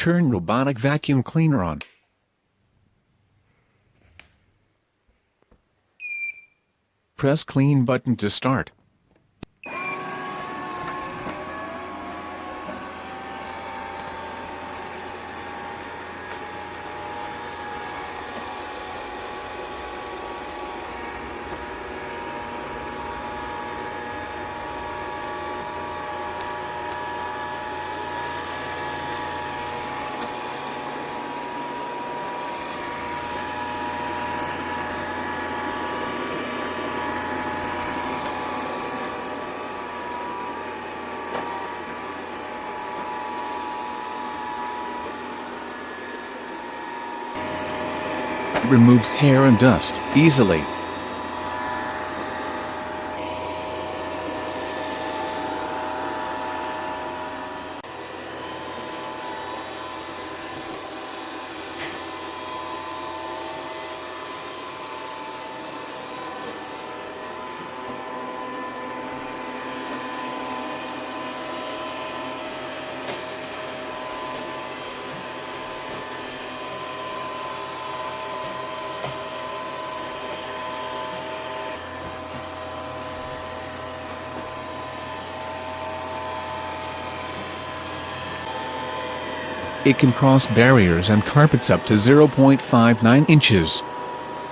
Turn robotic vacuum cleaner on. Press clean button to start. Removes hair and dust easily. It can cross barriers and carpets up to 0.59 inches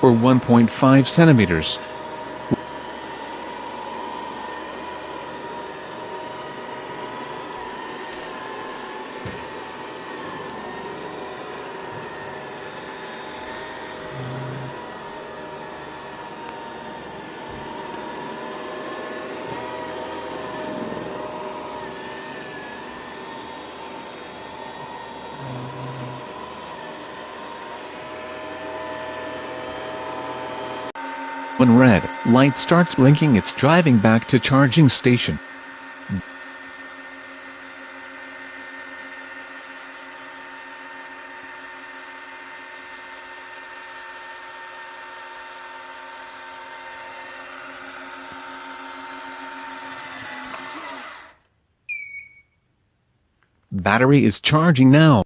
or 1.5 centimeters. When red light starts blinking, it's driving back to charging station. Battery is charging now.